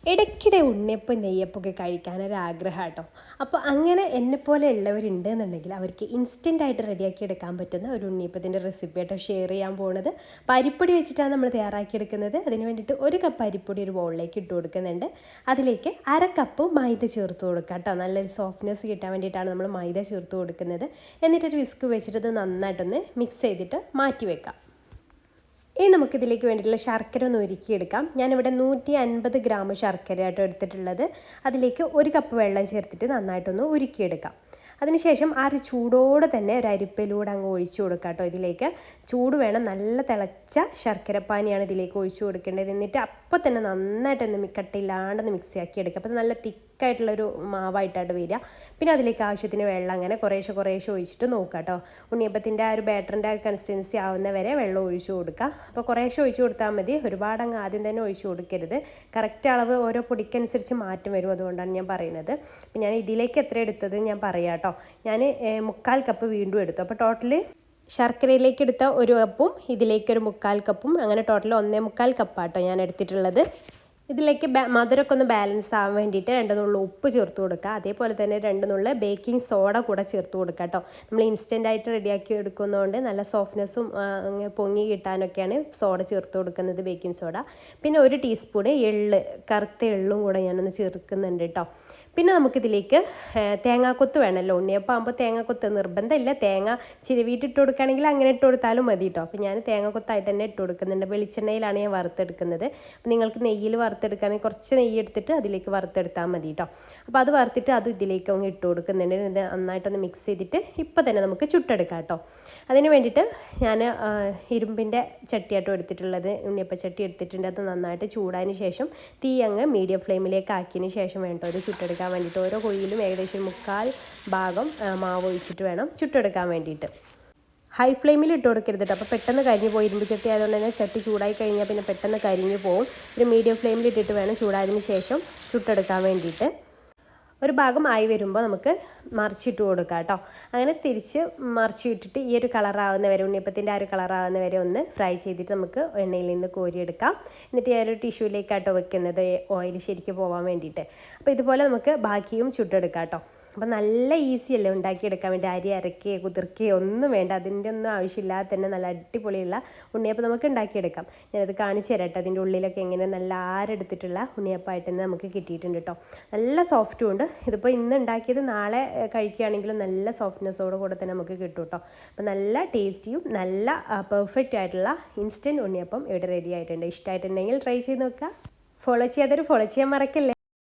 ഇടയ്ക്കിടെ ഉണ്ണിയപ്പം നെയ്യപ്പമൊക്കെ കഴിക്കാനൊരാഗ്രഹം കേട്ടോ. അപ്പോൾ അങ്ങനെ എന്നെപ്പോലെ ഉള്ളവരുണ്ട് എന്നുണ്ടെങ്കിൽ അവർക്ക് ഇൻസ്റ്റൻ്റായിട്ട് റെഡിയാക്കി എടുക്കാൻ പറ്റുന്ന ഒരു ഉണ്ണിയപ്പത്തിൻ്റെ റെസിപ്പി ആയിട്ടോ ഷെയർ ചെയ്യാൻ പോകുന്നത്. പരിപ്പൊടി വെച്ചിട്ടാണ് നമ്മൾ തയ്യാറാക്കിയെടുക്കുന്നത്. അതിന് വേണ്ടിയിട്ട് 1 കപ്പ് അരിപ്പൊടി ഒരു ബൗളിലേക്ക് ഇട്ട് കൊടുക്കുന്നുണ്ട്. അതിലേക്ക് 1/2 കപ്പ് മൈദ ചേർത്ത് കൊടുക്കുക കേട്ടോ. നല്ലൊരു സോഫ്റ്റ്നെസ് കിട്ടാൻ വേണ്ടിയിട്ടാണ് നമ്മൾ മൈദ ചേർത്ത് കൊടുക്കുന്നത്. എന്നിട്ടൊരു വിസ്ക് വെച്ചിട്ട് ഇത് നന്നായിട്ടൊന്ന് മിക്സ് ചെയ്തിട്ട് മാറ്റി വെക്കാം. ഇനി നമുക്കിതിലേക്ക് വേണ്ടിയിട്ടുള്ള ശർക്കര ഒന്ന് ഉരുക്കിയെടുക്കാം. ഞാനിവിടെ 150 ഗ്രാം ശർക്കരയായിട്ട് എടുത്തിട്ടുള്ളത്. അതിലേക്ക് 1 കപ്പ് വെള്ളം ചേർത്തിട്ട് നന്നായിട്ടൊന്ന് ഉരുക്കിയെടുക്കാം. അതിനുശേഷം ആ ഒരു ചൂടോടെ തന്നെ ഒരു അരിപ്പയിലൂടെ അങ്ങ് ഒഴിച്ചു കൊടുക്കാം കേട്ടോ. ഇതിലേക്ക് ചൂട് വേണം, നല്ല തിളച്ച ശർക്കരപ്പാനിയാണ് ഇതിലേക്ക് ഒഴിച്ചു കൊടുക്കേണ്ടത്. എന്നിട്ട് അപ്പോൾ തന്നെ നന്നായിട്ടൊന്ന് കട്ടിയില്ലാണ്ടൊന്ന് മിക്സ് ആക്കി എടുക്കുക. അപ്പോൾ നല്ല തിക്കായിട്ടുള്ളൊരു മാവായിട്ടാണ് വരിക. പിന്നെ അതിലേക്ക് ആവശ്യത്തിന് വെള്ളം അങ്ങനെ കുറേശ്ശെ ഒഴിച്ചിട്ട് നോക്കുക കേട്ടോ. ഉണ്ണിയപ്പത്തിൻ്റെ ആ ഒരു ബാറ്ററിൻ്റെ കൺസിസ്റ്റൻസി ആവുന്ന വരെ വെള്ളം ഒഴിച്ചു കൊടുക്കുക. അപ്പോൾ കുറേശ്ശെ ഒഴിച്ചു കൊടുത്താൽ മതി, ഒരുപാട് അങ്ങ് ആദ്യം തന്നെ ഒഴിച്ചു കൊടുക്കരുത്. കറക്റ്റ് അളവ് ഓരോ പൊടിക്കനുസരിച്ച് മാറ്റം വരും, അതുകൊണ്ടാണ് ഞാൻ പറയുന്നത്. അപ്പോൾ ഞാൻ ഇതിലേക്ക് എത്ര എടുത്തത് ഞാൻ പറയാം കേട്ടോ. ഞാൻ 1/4 കപ്പ് വീണ്ടും എടുത്തു. അപ്പോൾ ടോട്ടൽ ശർക്കരയിലേക്ക് എടുത്ത 1 കപ്പും ഇതിലേക്കൊരു 1/4 കപ്പും, അങ്ങനെ ടോട്ടൽ 1.25 കപ്പാട്ടോ ഞാൻ എടുത്തിട്ടുള്ളത്. ഇതിലേക്ക് മധുരമൊക്കെ ഒന്ന് ബാലൻസ് ആവാൻ വേണ്ടിയിട്ട് 2 നുള്ളു ഉപ്പ് ചേർത്ത് കൊടുക്കുക. അതേപോലെ തന്നെ 2 നുള്ളു ബേക്കിംഗ് സോഡ കൂടെ ചേർത്ത് കൊടുക്കുക കേട്ടോ. നമ്മൾ ഇൻസ്റ്റൻ്റായിട്ട് റെഡിയാക്കി എടുക്കുന്നതുകൊണ്ട് നല്ല സോഫ്റ്റ്നെസ്സും പൊങ്ങി കിട്ടാനൊക്കെയാണ് സോഡ ചേർത്ത് കൊടുക്കുന്നത്, ബേക്കിംഗ് സോഡ. പിന്നെ 1 ടീസ്പൂണ് എള്ള്, കറുത്ത എള്ളും കൂടെ ഞാനൊന്ന് ചേർക്കുന്നുണ്ട് കേട്ടോ. പിന്നെ നമുക്കിതിലേക്ക് തേങ്ങാക്കൊത്ത് വേണമല്ലോ. ഉണ്ണിയപ്പം ആകുമ്പോൾ തേങ്ങാക്കൊത്ത് നിർബന്ധമില്ല. തേങ്ങ ചിരവിയിട്ട് കൊടുക്കുകയാണെങ്കിൽ അങ്ങനെ ഇട്ട് കൊടുത്താലും മതി കേട്ടോ. അപ്പോൾ ഞാൻ തേങ്ങാക്കൊത്തായിട്ട് തന്നെ ഇട്ട് കൊടുക്കുന്നുണ്ട്. വെളിച്ചെണ്ണയിലാണ് ഞാൻ വറുത്തെടുക്കുന്നത്. അപ്പോൾ നിങ്ങൾക്ക് നെയ്യിൽ വറുത്തെടുക്കുകയാണെങ്കിൽ കുറച്ച് നെയ്യ് എടുത്തിട്ട് അതിലേക്ക് വറുത്തെടുത്താൽ മതി കേട്ടോ. അപ്പോൾ അത് വറുത്തിട്ട് അതും ഇതിലേക്ക് അങ്ങ് ഇട്ട് കൊടുക്കുന്നുണ്ട്. ഇത് നന്നായിട്ടൊന്ന് മിക്സ് ചെയ്തിട്ട് ഇപ്പോൾ തന്നെ നമുക്ക് ചുട്ടെടുക്കാം കേട്ടോ. അതിന് വേണ്ടിയിട്ട് ഞാൻ ഇരുമ്പിൻ്റെ ചട്ടിയാട്ടോ എടുത്തിട്ടുള്ളത്, ഉണ്ണിയപ്പ ചട്ടി എടുത്തിട്ടുണ്ട്. അത് നന്നായിട്ട് ചൂടായതിന് ശേഷം തീ അങ്ങ് മീഡിയം ഫ്ലെയിമിലേക്ക് ആക്കിയതിന് ശേഷം വേണ്ടോ ഇത് ചുട്ടെടുക്കാൻ വേണ്ടിയിട്ട്. ഓരോ കുഴിയിലും ഏകദേശം 1/4 ഭാഗം മാവ് ഒഴിച്ചിട്ട് വേണം ചുട്ടെടുക്കാൻ വേണ്ടിയിട്ട്. ഹൈ ഫ്ലെയിമിൽ ഇട്ട് കൊടുക്കരുത് കേട്ടോ. അപ്പോൾ പെട്ടെന്ന് കരിഞ്ഞു പോയി. ഇരുമ്പ് ചട്ടി ആയതുകൊണ്ട് തന്നെ ചട്ടി ചൂടായി കഴിഞ്ഞാൽ പിന്നെ പെട്ടെന്ന് കരിഞ്ഞു പോകും. ഒരു മീഡിയം ഫ്ലെയിമിൽ ഇട്ടിട്ട് വേണം ചൂടായതിന് ശേഷം ചുട്ടെടുക്കാൻ വേണ്ടിയിട്ട്. ഒരു ഭാഗം ആയി വരുമ്പോൾ നമുക്ക് മറിച്ചിട്ട് കൊടുക്കാം കേട്ടോ. അങ്ങനെ തിരിച്ച് മറിച്ചിട്ടിട്ട് ഈ ഒരു കളറാവുന്ന വരെ, ഉണ്ണിയപ്പത്തിൻ്റെ ആ ഒരു കളറാവുന്ന വരെ ഒന്ന് ഫ്രൈ ചെയ്തിട്ട് നമുക്ക് എണ്ണയിൽ നിന്ന് കോരിയെടുക്കാം. എന്നിട്ട് ഈ ഒരു ടിഷ്യൂലേക്കാട്ടോ വെക്കുന്നത്, ഓയിൽ ശരിക്കും പോകാൻ വേണ്ടിയിട്ട്. അപ്പോൾ ഇതുപോലെ നമുക്ക് ബാക്കിയും ചുട്ടെടുക്കാം കേട്ടോ. അപ്പോൾ നല്ല ഈസി അല്ലേ ഉണ്ടാക്കിയെടുക്കാൻ വേണ്ടി. അരി അരക്കുകയോ കുതിർക്കുകയോ ഒന്നും വേണ്ട, അതിൻ്റെ ഒന്നും ആവശ്യമില്ലാതെ തന്നെ നല്ല അടിപൊളിയുള്ള ഉണ്ണിയപ്പം നമുക്ക് ഉണ്ടാക്കിയെടുക്കാം. ഞാനത് കാണിച്ചു തരാം കേട്ടോ. അതിൻ്റെ ഉള്ളിലൊക്കെ എങ്ങനെ നല്ല ആരെടുത്തിട്ടുള്ള ഉണ്ണിയപ്പമായിട്ട് തന്നെ നമുക്ക് കിട്ടിയിട്ടുണ്ട് കേട്ടോ. നല്ല സോഫ്റ്റും ഉണ്ട്. ഇതിപ്പോൾ ഇന്ന് ഉണ്ടാക്കിയത് നാളെ കഴിക്കുകയാണെങ്കിലും നല്ല സോഫ്റ്റ്നെസ്സോട് കൂടെ തന്നെ നമുക്ക് കിട്ടും കേട്ടോ. അപ്പോൾ നല്ല ടേസ്റ്റിയും നല്ല പെർഫെക്റ്റ് ആയിട്ടുള്ള ഇൻസ്റ്റൻറ്റ് ഉണ്ണിയപ്പം ഇവിടെ റെഡി ആയിട്ടുണ്ട്. ഇഷ്ടമായിട്ടുണ്ടെങ്കിൽ ട്രൈ ചെയ്ത് നോക്കുക. ഫോളോ ചെയ്യാൻ മറക്കല്ലേ.